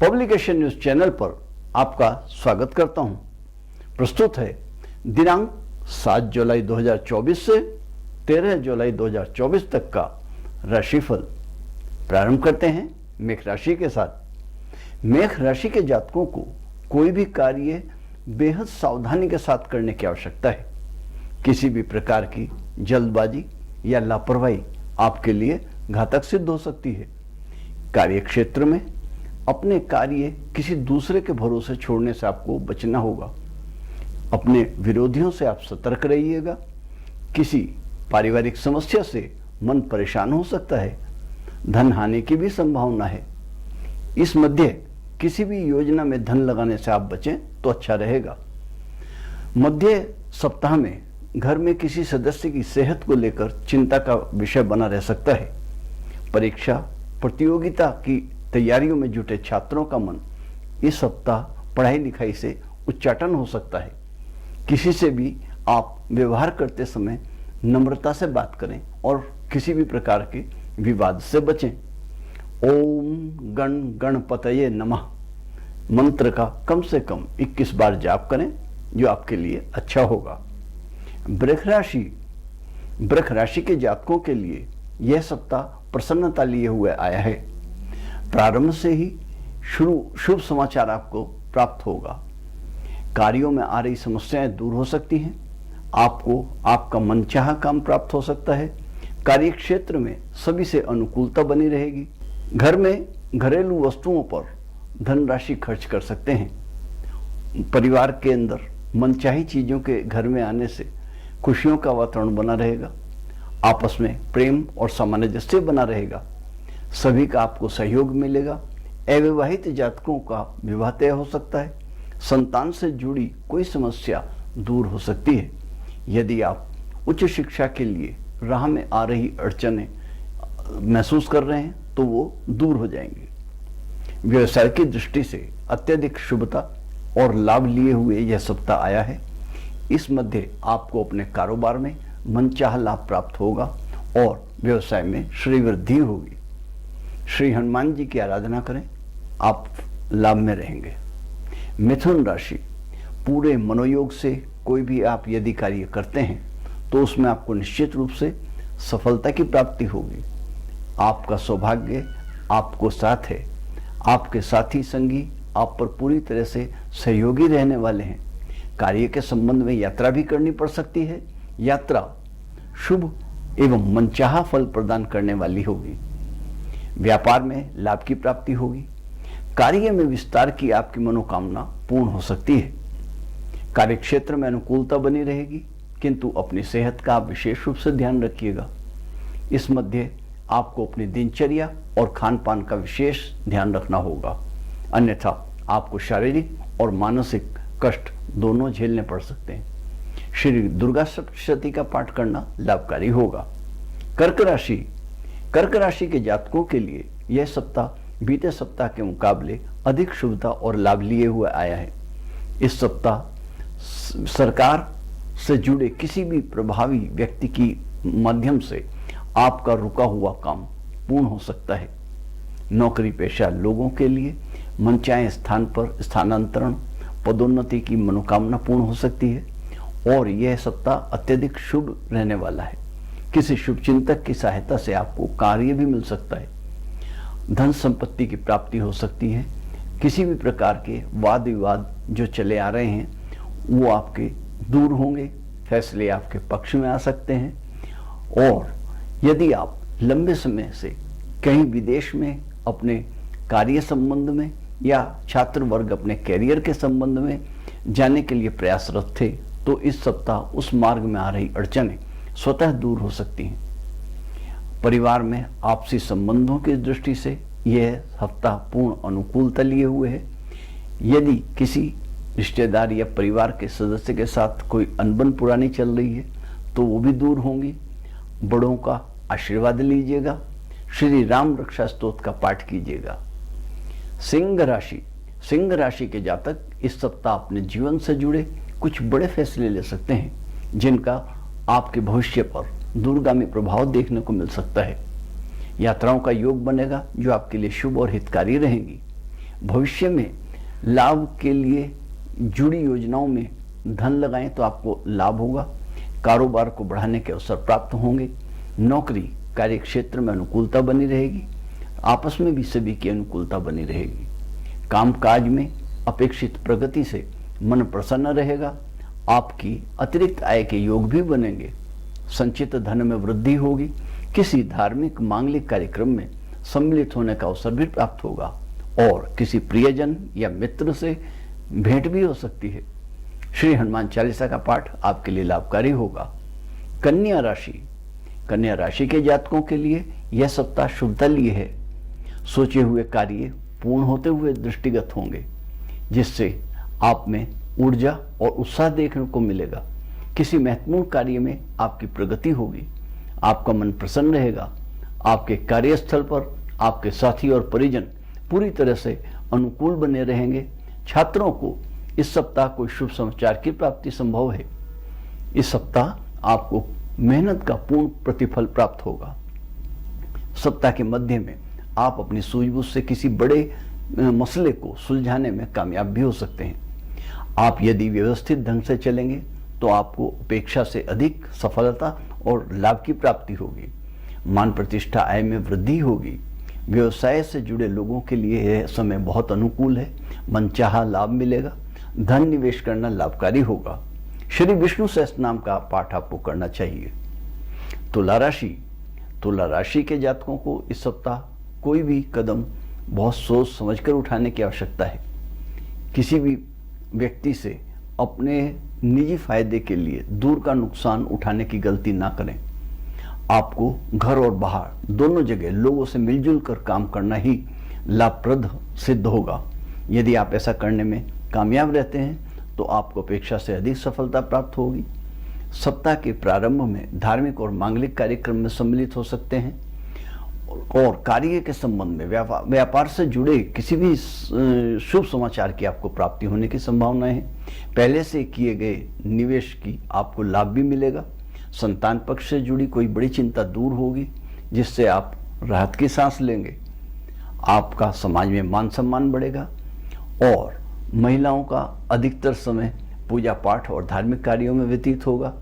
Publication news channel पर आपका स्वागत करता हूं। प्रस्तुत है दिनांक 7 जुलाई 2024 से 13 जुलाई 2024 तक का राशिफल। प्रारंभ करते हैं मेष राशि के साथ। मेष राशि के जातकों को कोई भी कार्य बेहद सावधानी के साथ करने की आवश्यकता है। किसी भी प्रकार की जल्दबाजी या लापरवाही आपके लिए घातक सिद्ध हो सकती है। कार्य क्षेत्र में अपने कार्य किसी दूसरे के भरोसे छोड़ने से आपको बचना होगा। अपने विरोधियों से आप सतर्क रहिएगा। किसी पारिवारिक समस्या से मन परेशान हो सकता है। धन हानि की भी संभावना है। इस मध्य किसी भी योजना में धन लगाने से आप बचें तो अच्छा रहेगा। मध्य सप्ताह में घर में किसी सदस्य की सेहत को लेकर चिंता का विषय बना रह सकता है। परीक्षा प्रतियोगिता की तैयारियों में जुटे छात्रों का मन इस सप्ताह पढ़ाई लिखाई से उच्चाटन हो सकता है। किसी से भी आप व्यवहार करते समय नम्रता से बात करें और किसी भी प्रकार के विवाद से बचें। ओम गण गणपतये नमः मंत्र का कम से कम 21 बार जाप करें, जो आपके लिए अच्छा होगा। वृष राशि के जातकों के लिए यह सप्ताह प्रसन्नता लिए हुए आया है। प्रारंभ से ही शुभ समाचार आपको प्राप्त होगा। कार्यों में आ रही समस्याएं दूर हो सकती हैं। आपको आपका मनचाहा काम प्राप्त हो सकता है। कार्य क्षेत्र में सभी से अनुकूलता बनी रहेगी। घर में घरेलू वस्तुओं पर धनराशि खर्च कर सकते हैं। परिवार के अंदर मनचाही चीजों के घर में आने से खुशियों का वातावरण बना रहेगा। आपस में प्रेम और सामंजस्य बना रहेगा। सभी का आपको सहयोग मिलेगा। अविवाहित जातकों का विवाह तय हो सकता है। संतान से जुड़ी कोई समस्या दूर हो सकती है। यदि आप उच्च शिक्षा के लिए राह में आ रही अड़चनें महसूस कर रहे हैं तो वो दूर हो जाएंगे। व्यवसाय की दृष्टि से अत्यधिक शुभता और लाभ लिए हुए यह सप्ताह आया है। इस मध्य आपको अपने कारोबार में मनचाहा लाभ प्राप्त होगा और व्यवसाय में श्री वृद्धि होगी। श्री हनुमान जी की आराधना करें, आप लाभ में रहेंगे। मिथुन राशि, पूरे मनोयोग से कोई भी आप यदि कार्य करते हैं तो उसमें आपको निश्चित रूप से सफलता की प्राप्ति होगी। आपका सौभाग्य आपको साथ है। आपके साथी संगी आप पर पूरी तरह से सहयोगी रहने वाले हैं। कार्य के संबंध में यात्रा भी करनी पड़ सकती है। यात्रा शुभ एवं मनचाहा फल प्रदान करने वाली होगी। व्यापार में लाभ की प्राप्ति होगी। कार्य में विस्तार की आपकी मनोकामना पूर्ण हो सकती है। कार्य क्षेत्र में अनुकूलता बनी रहेगी, किंतु अपनी सेहत का आप विशेष रूप से ध्यान रखिएगा। इस मध्य आपको अपनी दिनचर्या और खान पान का विशेष ध्यान रखना होगा, अन्यथा आपको शारीरिक और मानसिक कष्ट दोनों झेलने पड़ सकते हैं। श्री दुर्गा सप्तशती का पाठ करना लाभकारी होगा। कर्क राशि के जातकों के लिए यह सप्ताह बीते सप्ताह के मुकाबले अधिक शुभता और लाभ लिए हुए आया है। इस सप्ताह सरकार से जुड़े किसी भी प्रभावी व्यक्ति की माध्यम से आपका रुका हुआ काम पूर्ण हो सकता है। नौकरी पेशा लोगों के लिए मनचाहे स्थान पर स्थानांतरण, पदोन्नति की मनोकामना पूर्ण हो सकती है और यह सप्ताह अत्यधिक शुभ रहने वाला है। किसी शुभचिंतक की सहायता से आपको कार्य भी मिल सकता है। धन संपत्ति की प्राप्ति हो सकती है। किसी भी प्रकार के वाद विवाद जो चले आ रहे हैं वो आपके दूर होंगे। फैसले आपके पक्ष में आ सकते हैं। और यदि आप लंबे समय से कहीं विदेश में अपने कार्य संबंध में या छात्र वर्ग अपने कैरियर के संबंध में जाने के लिए प्रयासरत थे तो इस सप्ताह उस मार्ग में आ रही अड़चनें स्वतः दूर हो सकती हैं। परिवार में आपसी संबंधों की दृष्टि से यह हफ्ता पूर्ण अनुकूलता लिए हुए है। यदि किसी रिश्तेदार या परिवार के सदस्य के साथ कोई अनबन पुरानी चल रही है तो वो भी दूर होंगी। बड़ों का आशीर्वाद लीजिएगा। श्री राम रक्षा स्तोत्र का पाठ कीजिएगा। सिंह राशि के जातक इस सप्ताह अपने जीवन से जुड़े कुछ बड़े फैसले ले सकते हैं जिनका आपके भविष्य पर दूरगामी प्रभाव देखने को मिल सकता है। यात्राओं का योग बनेगा जो आपके लिए शुभ और हितकारी रहेंगी। भविष्य में लाभ के लिए जुड़ी योजनाओं में धन लगाएं तो आपको लाभ होगा। कारोबार को बढ़ाने के अवसर प्राप्त होंगे। नौकरी कार्य क्षेत्र में अनुकूलता बनी रहेगी। आपस में भी सभी की अनुकूलता बनी रहेगी। कामकाज में अपेक्षित प्रगति से मन प्रसन्न रहेगा। आपकी अतिरिक्त आय के योग भी बनेंगे। संचित धन में वृद्धि होगी। किसी धार्मिक मांगलिक कार्यक्रम में सम्मिलित होने का अवसर भी प्राप्त होगा और किसी प्रियजन या मित्र से भेंट भी हो सकती है। श्री हनुमान चालीसा का पाठ आपके लिए लाभकारी होगा। कन्या राशि के जातकों के लिए यह सप्ताह शुभफल है। सोचे हुए कार्य पूर्ण होते हुए दृष्टिगत होंगे, जिससे आप में ऊर्जा और उत्साह देखने को मिलेगा। किसी महत्वपूर्ण कार्य में आपकी प्रगति होगी। आपका मन प्रसन्न रहेगा। आपके कार्यस्थल पर आपके साथी और परिजन पूरी तरह से अनुकूल बने रहेंगे। छात्रों को इस सप्ताह कोई शुभ समाचार की प्राप्ति संभव है। इस सप्ताह आपको मेहनत का पूर्ण प्रतिफल प्राप्त होगा। सप्ताह के मध्य में आप अपनी सूझबूझ से किसी बड़े मसले को सुलझाने में कामयाब भी हो सकते हैं। आप यदि व्यवस्थित ढंग से चलेंगे तो आपको अपेक्षा से अधिक सफलता और लाभ की प्राप्ति होगी। मान प्रतिष्ठा आय में वृद्धि होगी। व्यवसाय से जुड़े लोगों के लिए यह समय बहुत अनुकूल है। मनचाहा लाभ मिलेगा। धन निवेश करना लाभकारी होगा। श्री विष्णु सहस्त्रनाम का पाठ आपको करना चाहिए। तुला राशि के जातकों को इस सप्ताह कोई भी कदम बहुत सोच समझकर उठाने की आवश्यकता है। किसी भी व्यक्ति से अपने निजी फायदे के लिए दूर का नुकसान उठाने की गलती ना करें। आपको घर और बाहर दोनों जगह लोगों से मिलजुल कर काम करना ही लाभप्रद सिद्ध होगा। यदि आप ऐसा करने में कामयाब रहते हैं तो आपको अपेक्षा से अधिक सफलता प्राप्त होगी। सप्ताह के प्रारंभ में धार्मिक और मांगलिक कार्यक्रम में सम्मिलित हो सकते हैं और कार्य के संबंध में व्यापार से जुड़े किसी भी शुभ समाचार की आपको प्राप्ति होने की संभावनाएं है। पहले से किए गए निवेश की आपको लाभ भी मिलेगा। संतान पक्ष से जुड़ी कोई बड़ी चिंता दूर होगी, जिससे आप राहत की सांस लेंगे। आपका समाज में मान सम्मान बढ़ेगा और महिलाओं का अधिकतर समय पूजा पाठ और धार्मिक कार्यों में व्यतीत होगा।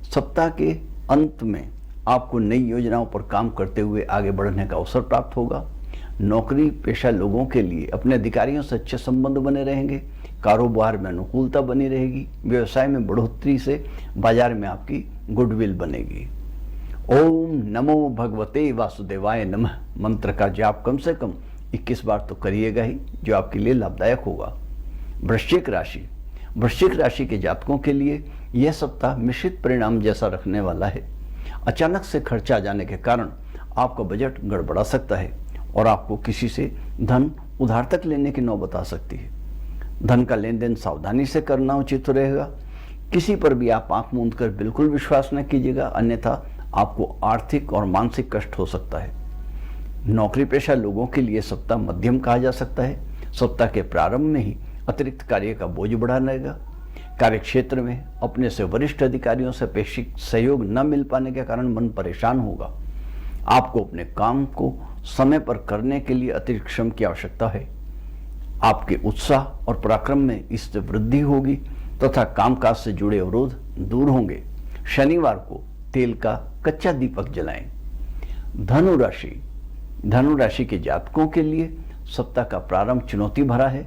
सप्ताह के अंत में आपको नई योजनाओं पर काम करते हुए आगे बढ़ने का अवसर प्राप्त होगा। नौकरी पेशा लोगों के लिए अपने अधिकारियों से अच्छे संबंध बने रहेंगे। कारोबार में अनुकूलता बनी रहेगी। व्यवसाय में बढ़ोतरी से बाजार में आपकी गुडविल बनेगी। ओम नमो भगवते वासुदेवाय नमः मंत्र का जाप कम से कम 21 बार तो करिएगा ही, जो आपके लिए लाभदायक होगा। वृश्चिक राशि के जातकों के लिए यह सप्ताह मिश्रित परिणाम जैसा रखने वाला है। अचानक से खर्चा आ जाने के कारण आपका बजट गड़बड़ा सकता है और आपको किसी से धन उधार तक लेने की नौबत आ सकती है। धन का लेन देन सावधानी से करना उचित रहेगा। किसी पर भी आप आंख मूंद कर बिल्कुल विश्वास न कीजिएगा, अन्यथा आपको आर्थिक और मानसिक कष्ट हो सकता है। नौकरी पेशा लोगों के लिए सप्ताह मध्यम कहा जा सकता है। सप्ताह के प्रारंभ में ही अतिरिक्त कार्य का बोझ बढ़ा रहेगा। कार्य क्षेत्र में अपने से वरिष्ठ अधिकारियों से अपेक्षित सहयोग न मिल पाने के कारण मन परेशान होगा। आपको अपने काम को समय पर करने के लिए अतिरिक्त श्रम की आवश्यकता है। आपके उत्साह और पराक्रम में इससे वृद्धि होगी तथा कामकाज से जुड़े अवरोध दूर होंगे। शनिवार को तेल का कच्चा दीपक जलाएं। धनु राशि के जातकों के लिए सप्ताह का प्रारंभ चुनौती भरा है।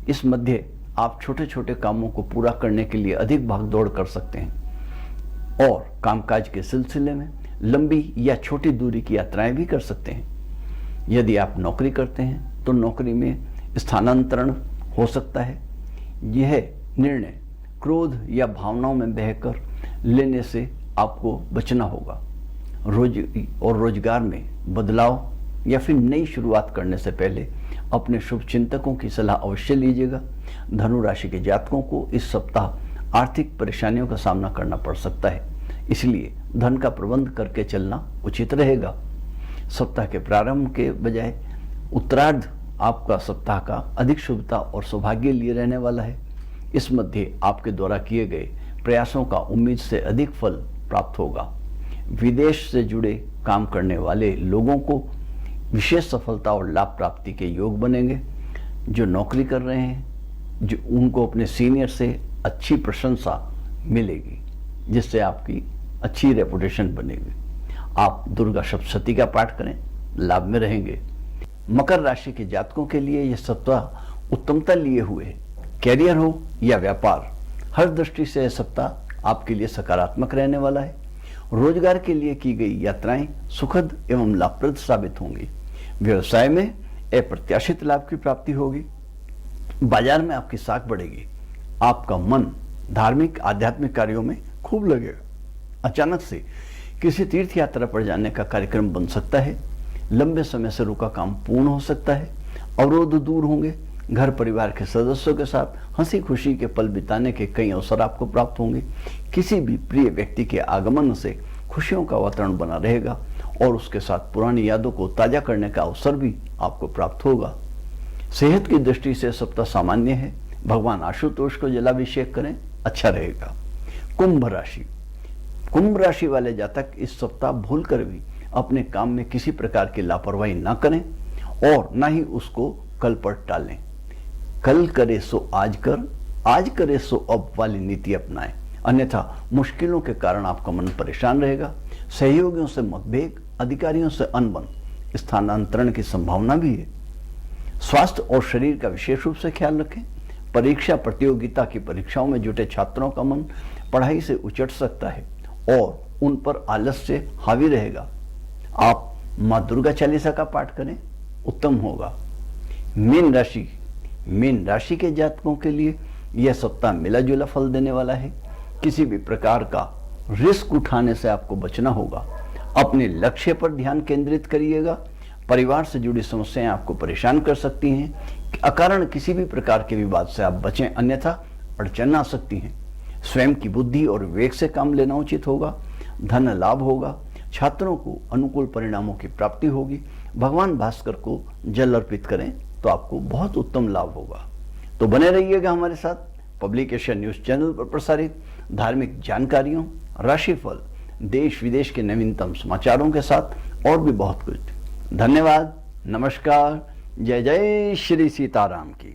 इस मध्य आप छोटे छोटे कामों को पूरा करने के लिए अधिक भागदौड़ कर सकते हैं और कामकाज के सिलसिले में लंबी या छोटी दूरी की यात्राएं भी कर सकते हैं। यदि आप नौकरी करते हैं तो नौकरी में स्थानांतरण हो सकता है। यह निर्णय क्रोध या भावनाओं में बहकर लेने से आपको बचना होगा। रोजगार में बदलाव या फिर नई शुरुआत करने से पहले अपने शुभ चिंतकों की सलाह अवश्य लीजिएगा। धनु राशि के जातकों को इस सप्ताह आर्थिक परेशानियों का सामना करना पड़ सकता है, इसलिए धन का प्रबंध करके चलना उचित रहेगा। सप्ताह के प्रारंभ के बजाय उत्तरार्ध आपका सप्ताह का अधिक शुभता और सौभाग्य लिए रहने वाला है। इस मध्य आपके द्वारा किए गए प्रयासों का उम्मीद से अधिक फल प्राप्त होगा। विदेश से जुड़े काम करने वाले लोगों को विशेष सफलता और लाभ प्राप्ति के योग बनेंगे। जो नौकरी कर रहे हैं, जो उनको अपने सीनियर से अच्छी प्रशंसा मिलेगी, जिससे आपकी अच्छी रेपुटेशन बनेगी। आप दुर्गा सप्तशती का पाठ करें, लाभ में रहेंगे। मकर राशि के जातकों के लिए यह सप्ताह उत्तमता लिए हुए है। कैरियर हो या व्यापार, हर दृष्टि से यह सप्ताह आपके लिए सकारात्मक रहने वाला है। रोजगार के लिए की गई यात्राएं सुखद एवं लाभप्रद साबित होंगी। व्यवसाय में अप्रत्याशित लाभ की प्राप्ति होगी। बाजार में आपकी साख बढ़ेगी। आपका मन धार्मिक आध्यात्मिक कार्यों में खूब लगेगा। अचानक से किसी तीर्थ यात्रा पर जाने का कार्यक्रम बन सकता है। लंबे समय से रुका काम पूर्ण हो सकता है। अवरोध दूर होंगे। घर परिवार के सदस्यों के साथ हंसी खुशी के पल बिताने के कई अवसर आपको प्राप्त होंगे। किसी भी प्रिय व्यक्ति के आगमन से खुशियों का वातावरण बना रहेगा और उसके साथ पुरानी यादों को ताजा करने का अवसर भी आपको प्राप्त होगा। सेहत की दृष्टि से सप्ताह सामान्य है। भगवान आशुतोष को जलाभिषेक करें, अच्छा रहेगा। कुंभ राशि, कुंभ राशि वाले जातक इस सप्ताह भूलकर भी अपने काम में किसी प्रकार की लापरवाही ना करें और ना ही उसको कल पर टालें। कल करे सो आज कर, आज करे सो अब वाली नीति अपनाएं, अन्यथा मुश्किलों के कारण आपका मन परेशान रहेगा। सहयोगियों से मतभेद, अधिकारियों से अनबन, स्थानांतरण की संभावना भी है। स्वास्थ्य और शरीर का विशेष रूप से ख्याल रखें। परीक्षा प्रतियोगिता की परीक्षाओं में जुटे छात्रों का मन पढ़ाई से उचट सकता है और उन पर आलस्य हावी रहेगा। आप मां दुर्गा चालीसा का पाठ करें, उत्तम होगा। मीन राशि, मीन राशि के जातकों के लिए यह सप्ताह मिला जुला फल देने वाला है। किसी भी प्रकार का रिस्क उठाने से आपको बचना होगा। अपने लक्ष्य पर ध्यान केंद्रित करिएगा। परिवार से जुड़ी समस्याएं आपको परेशान कर सकती हैं। अकारण किसी भी प्रकार के विवाद से आप बचें, अन्यथा अड़चन आ सकती हैं। स्वयं की बुद्धि और विवेक से काम लेना उचित होगा। धन लाभ होगा। छात्रों को अनुकूल परिणामों की प्राप्ति होगी। भगवान भास्कर को जल अर्पित करें तो आपको बहुत उत्तम लाभ होगा। तो बने रहिएगा हमारे साथ पब्लिक एशिया न्यूज चैनल पर प्रसारित धार्मिक जानकारियों, राशिफल, देश विदेश के नवीनतम समाचारों के साथ और भी बहुत कुछ। धन्यवाद। नमस्कार। जय जय श्री सीताराम की।